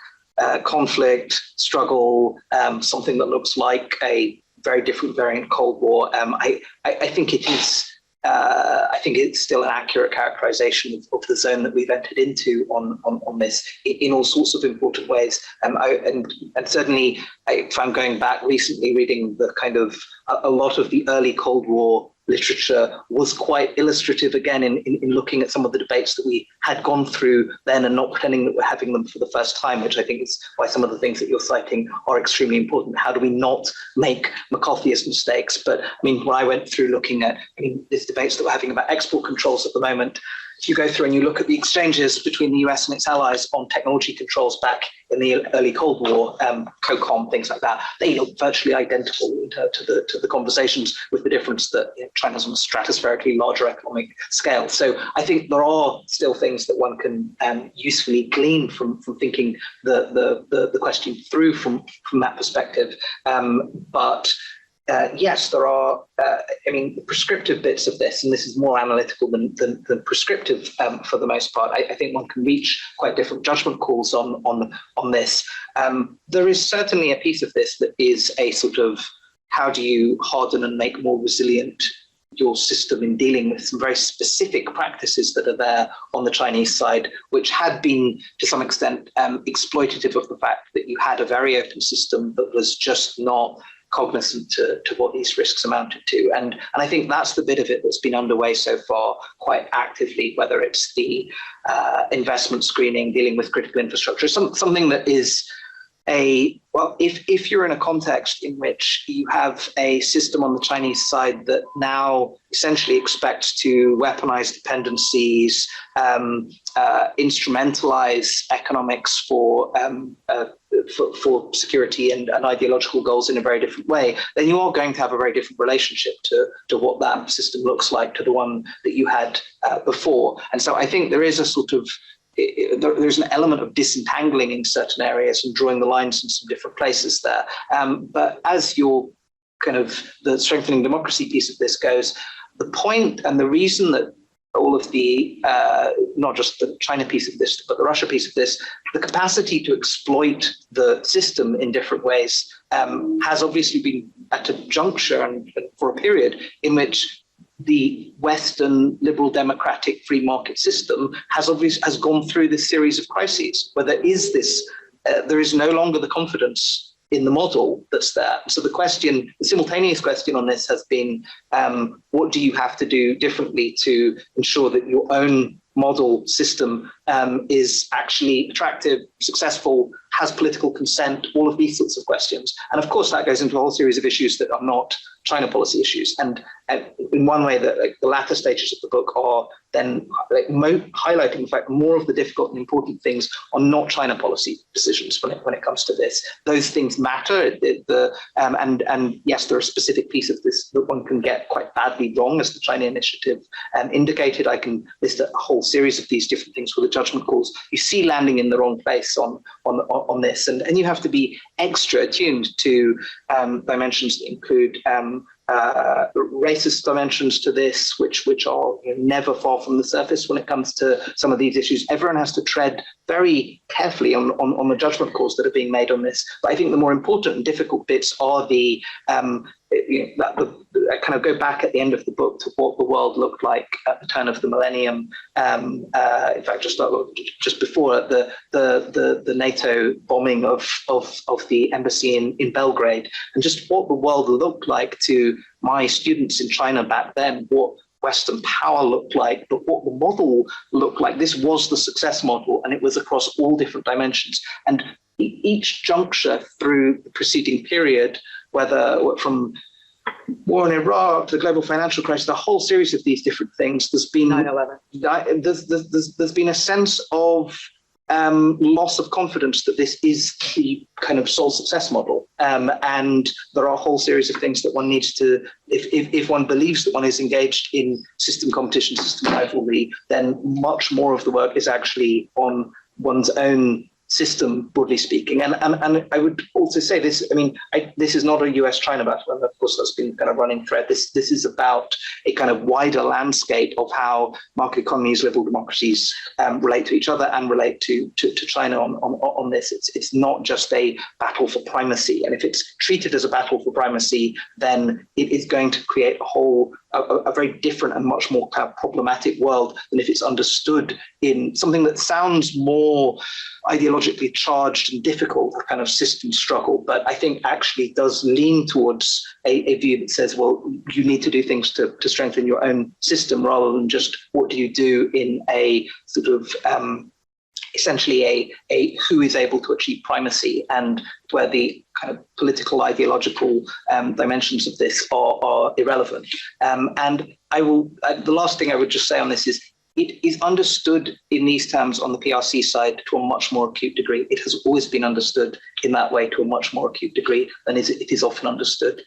Speaker 2: conflict, struggle, something that looks like a very different variant Cold War. I think it is. I think it's still an accurate characterization of the zone that we've entered into on this in all sorts of important ways. And certainly, if I'm going back recently, reading the kind of a lot of the early Cold War literature was quite illustrative again in looking at some of the debates that we had gone through then and not pretending that we're having them for the first time, which I think is why some of the things that you're citing are extremely important. How do we not make McCarthyist mistakes? But I mean, when I went through looking at, these debates that we're having about export controls at the moment, if you go through and you look at the exchanges between the US and its allies on technology controls back in the early Cold War, COCOM, things like that, they look virtually identical to the conversations, with the difference that China's on a stratospherically larger economic scale. So I think there are still things that one can usefully glean from thinking the question through from that perspective. But yes, there are, the prescriptive bits of this, and this is more analytical than prescriptive for the most part. I think one can reach quite different judgment calls on this. There is certainly a piece of this that is a sort of, how do you harden and make more resilient your system in dealing with some very specific practices that are there on the Chinese side, which had been to some extent exploitative of the fact that you had a very open system that was just not cognizant to what these risks amounted to. And I think that's the bit of it that's been underway so far quite actively, whether it's the investment screening, dealing with critical infrastructure, something that is if you're in a context in which you have a system on the Chinese side that now essentially expects to weaponize dependencies, instrumentalize economics for security and ideological goals in a very different way, then you are going to have a very different relationship to what that system looks like to the one that you had before. And so I think there is a sort of there's an element of disentangling in certain areas and drawing the lines in some different places there. But as your kind of the strengthening democracy piece of this goes, the point and the reason that all of the, not just the China piece of this, but the Russia piece of this, the capacity to exploit the system in different ways has obviously been at a juncture and for a period in which the Western liberal democratic free market system has gone through this series of crises where there is no longer the confidence in the model that's there. So the simultaneous question on this has been, what do you have to do differently to ensure that your own model system is actually attractive, successful, has political consent, all of these sorts of questions. And of course, that goes into a whole series of issues that are not China policy issues. And in one way, that the latter stages of the book are then highlighting the fact that more of the difficult and important things are not China policy decisions when it comes to this. Those things matter. And yes, there are specific pieces of this that one can get quite badly wrong, as the China Initiative indicated. I can list a whole series of these different things where the judgment calls you see landing in the wrong place on this, and you have to be extra attuned to dimensions that include racist dimensions to this, which are never far from the surface when it comes to some of these issues. Everyone has to tread very carefully on the judgment calls that are being made on this. But I think the more important and difficult bits are the kind of go back at the end of the book to what the world looked like at the turn of the millennium. In fact, just before the NATO bombing of the embassy in Belgrade, and just what the world looked like to my students in China back then, what Western power looked like, but what the model looked like. This was the success model, and it was across all different dimensions. And each juncture through the preceding period, whether from war in Iraq to the global financial crisis, the whole series of these different things, there's been 9/11. There's been a sense of loss of confidence that this is the kind of sole success model, and there are a whole series of things that one needs to, if one believes that one is engaged in system competition, system rivalry, then much more of the work is actually on one's own system, broadly speaking. And I would also say this, this is not a US China battle, and of course that's been kind of running thread. This is about a kind of wider landscape of how market economies, liberal democracies relate to each other and relate to China on this. It's not just a battle for primacy. And if it's treated as a battle for primacy, then it is going to create a very different and much more kind of problematic world than if it's understood in something that sounds more ideologically charged and difficult, a kind of system struggle, but I think actually does lean towards a view that says, well, you need to do things to strengthen your own system rather than just what do you do in a sort of essentially a who is able to achieve primacy, and where the kind of political ideological dimensions of this are irrelevant. And the last thing I would just say on this is, it is understood in these terms on the PRC side to a much more acute degree. It has always been understood in that way to a much more acute degree than it is often understood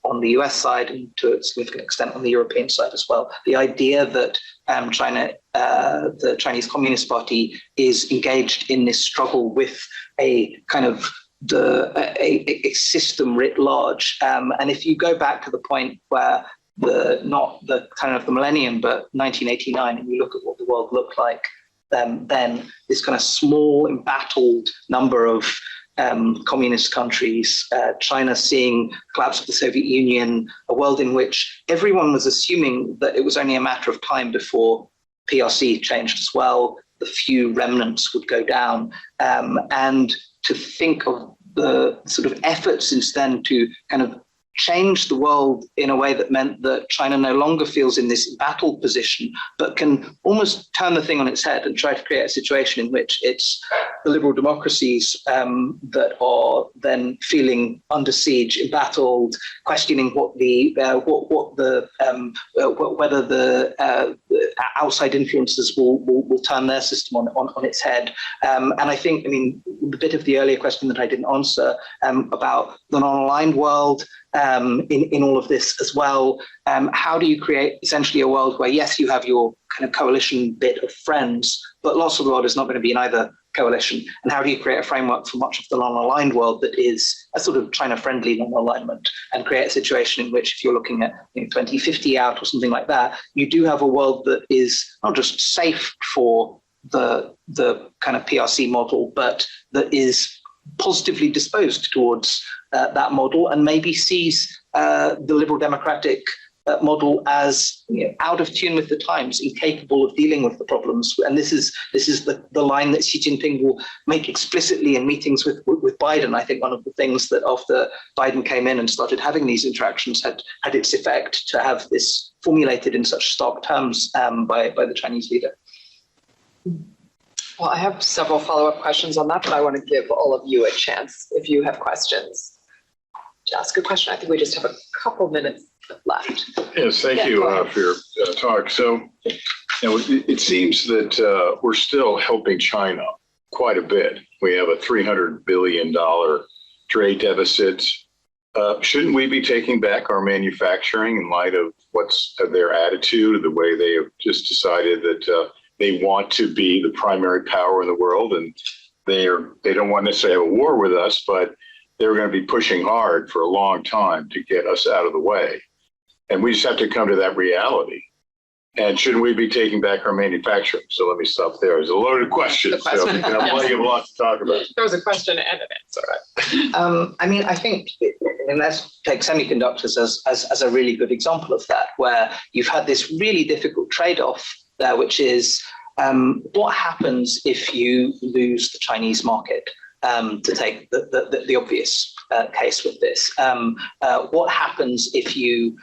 Speaker 2: on the US side and to a significant extent on the European side as well. The idea that the Chinese Communist Party is engaged in this struggle with a kind of a system writ large. And if you go back to the point where not the kind of the millennium, but 1989, and you look at what the world looked like then this kind of small, embattled number of communist countries, China seeing collapse of the Soviet Union, a world in which everyone was assuming that it was only a matter of time before PRC changed as well, the few remnants would go down, and to think of the sort of effort since then to kind of change the world in a way that meant that China no longer feels in this embattled position, but can almost turn the thing on its head and try to create a situation in which it's the liberal democracies that are then feeling under siege, embattled, questioning whether the outside influences will turn their system on its head. And I think, the bit of the earlier question that I didn't answer about the non-aligned world, in all of this as well. How do you create essentially a world where, yes, you have your kind of coalition bit of friends, but lots of the world is not going to be in either coalition? And how do you create a framework for much of the non-aligned world that is a sort of China-friendly non-alignment, and create a situation in which, if you're looking at 2050 out or something like that, you do have a world that is not just safe for the kind of PRC model, but that is positively disposed towards that model, and maybe sees the liberal democratic model as out of tune with the times, incapable of dealing with the problems. And this is the line that Xi Jinping will make explicitly in meetings with Biden. I think one of the things that after Biden came in and started having these interactions had its effect to have this formulated in such stark terms by the Chinese leader.
Speaker 1: Well, I have several follow-up questions on that, but I want to give all of you a chance if you have questions to ask a question. I think we just have a couple minutes left.
Speaker 3: Yes, thank you for your talk. So, it seems that we're still helping China quite a bit. We have a $300 billion trade deficit. Shouldn't we be taking back our manufacturing in light of what's their attitude, the way they have just decided that they want to be the primary power in the world, and they don't want to necessarily have a war with us, but they're going to be pushing hard for a long time to get us out of the way. And we just have to come to that reality. And shouldn't we be taking back our manufacturing? So let me stop there. It's a loaded question. So you have a lot to talk about.
Speaker 1: There was a question and an answer.
Speaker 2: I think, let's take semiconductors as a really good example of that, where you've had this really difficult trade-off there, which is what happens if you lose the Chinese market, to take the obvious case with this. What happens if you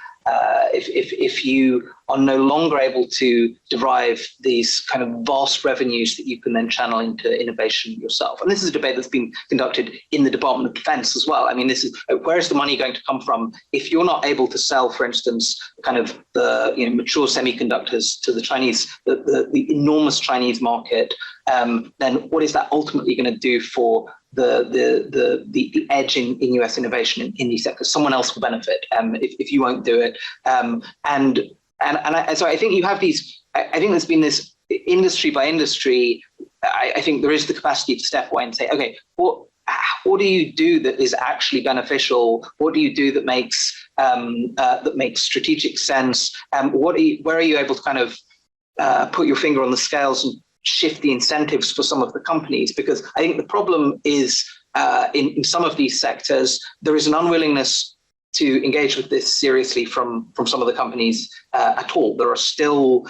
Speaker 2: are no longer able to derive these kind of vast revenues that you can then channel into innovation yourself? And this is a debate that's been conducted in the Department of Defense as well. This is, where is the money going to come from if you're not able to sell, for instance, kind of the mature semiconductors to the Chinese, the enormous Chinese market? Then what is that ultimately going to do for the edge in US innovation in these sectors? Someone else will benefit if you won't do it. So I think you have these. I think there's been this industry by industry. I think there is the capacity to step away and say, okay, what do you do that is actually beneficial? What do you do that makes strategic sense? Where are you able to kind of put your finger on the scales and shift the incentives for some of the companies? Because I think the problem is in some of these sectors, there is an unwillingness to engage with this seriously from some of the companies at all. There are still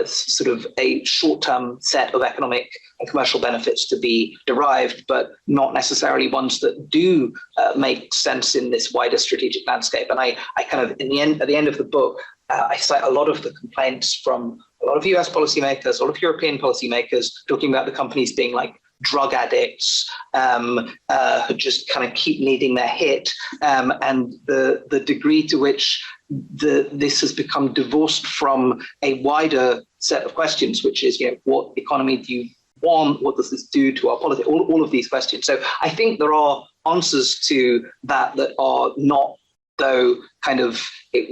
Speaker 2: sort of a short-term set of economic and commercial benefits to be derived, but not necessarily ones that do make sense in this wider strategic landscape. And I kind of, at the end of the book, I cite a lot of the complaints from a lot of US policymakers, a lot of European policymakers, talking about the companies being like drug addicts who just kind of keep needing their hit, and the degree to which this has become divorced from a wider set of questions, which is, what economy do you want? What does this do to our politics? All of these questions. So I think there are answers to that are not, though,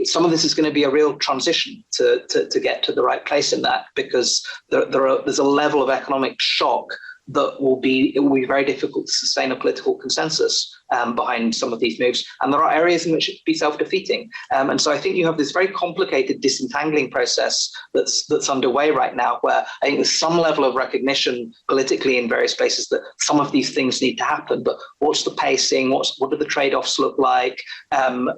Speaker 2: some of this is going to be a real transition to get to the right place in that, because there's a level of economic shock that it will be very difficult to sustain a political consensus behind some of these moves. And there are areas in which it could be self-defeating. And so I think you have this very complicated disentangling process that's underway right now, where I think there's some level of recognition politically in various places that some of these things need to happen. But what's the pacing? What do the trade-offs look like? And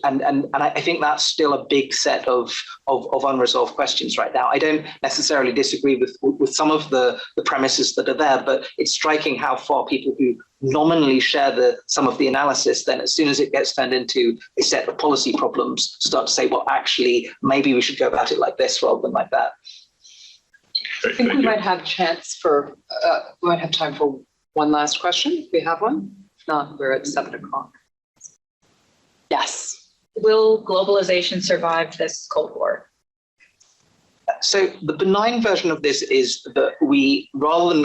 Speaker 2: I think that's still a big set of unresolved questions right now. I don't necessarily disagree with some of the premises that are there, but it's striking how far people who nominally share some of the analysis, then as soon as it gets turned into a set of policy problems, start to say, well, actually, maybe we should go about it like this rather than like that.
Speaker 1: I think we might have we might have time for one last question, if we have one. If not, we're at 7 o'clock. Yes.
Speaker 4: Will globalization survive this Cold War?
Speaker 2: So the benign version of this is that rather than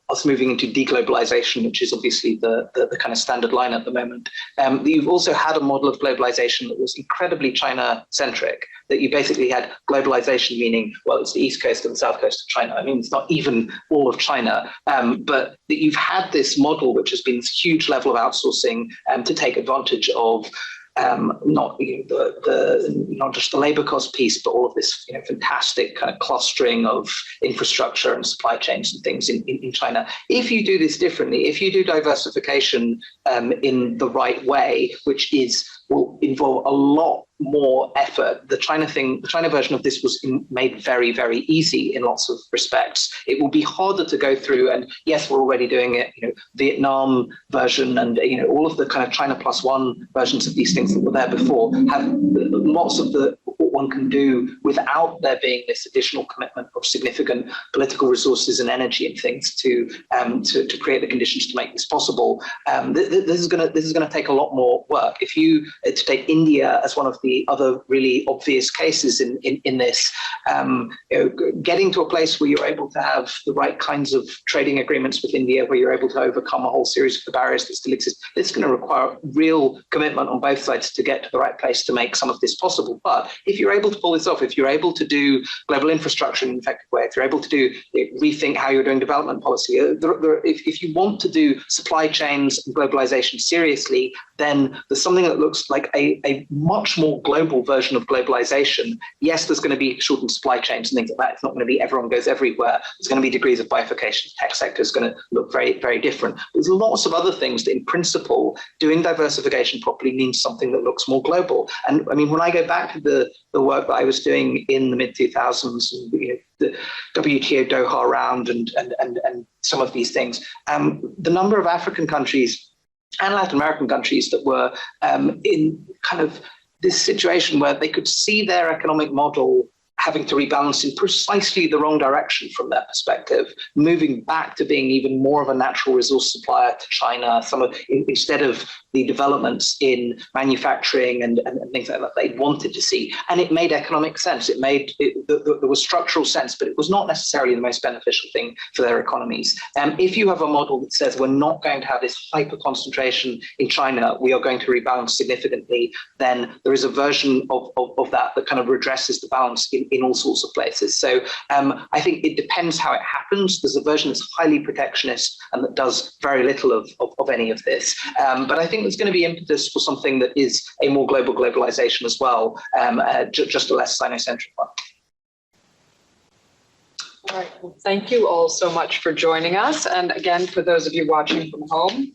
Speaker 2: us moving into deglobalization, which is obviously the kind of standard line at the moment, you've also had a model of globalization that was incredibly China-centric, that you basically had globalization meaning, well, it's the east coast and the south coast of China. I mean, it's not even all of China, but that you've had this model which has been this huge level of outsourcing to take advantage of not just the labor cost piece, but all of this fantastic kind of clustering of infrastructure and supply chains and things in China. If you do this differently, if you do diversification in the right way, which will involve a lot more effort. The China version of this was made very, very easy in lots of respects. It will be harder to go through, and yes, we're already doing it. Vietnam version and all of the kind of China +1 versions of these things that were there before have lots of what one can do without there being this additional commitment of significant political resources and energy and things to create the conditions to make this possible. This is going to take a lot more work. If you to take India as one of the other really obvious cases in this, getting to a place where you're able to have the right kinds of trading agreements with India, where you're able to overcome a whole series of the barriers that still exist, it's going to require real commitment on both sides to get to the right place to make some of this possible. But if you're able to pull this off, if you're able to do global infrastructure in an effective way, if you're able to rethink how you're doing development policy, if you want to do supply chains and globalization seriously, then there's something that looks like a much more global version of globalization. Yes, there's going to be shortened supply chains and things like that. It's not going to be everyone goes everywhere. There's going to be degrees of bifurcation. The tech sector is going to look very, very different. There's lots of other things that, in principle, doing diversification properly means something that looks more global. And I mean, when I go back to the work that I was doing in the mid-2000s, the WTO Doha round and some of these things, the number of African countries and Latin American countries that were in kind of this situation where they could see their economic model having to rebalance in precisely the wrong direction from their perspective, moving back to being even more of a natural resource supplier to China, instead of the developments in manufacturing and things like that they wanted to see. And it made economic sense. There was structural sense, but it was not necessarily the most beneficial thing for their economies. If you have a model that says we're not going to have this hyper concentration in China, we are going to rebalance significantly, then there is a version of that kind of redresses the balance in all sorts of places. So I think it depends how it happens. There's a version that's highly protectionist and that does very little of any of this. But I think there's going to be impetus for something that is a more global globalization as well, just a less Sino-centric one.
Speaker 1: All right. Well, thank you all so much for joining us. And again, for those of you watching from home,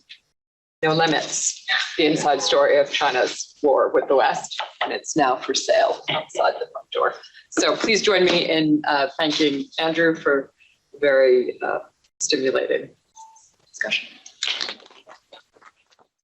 Speaker 1: No Limits, the inside story of China's war with the West, and it's now for sale outside the front door. So please join me in thanking Andrew for a very stimulating discussion.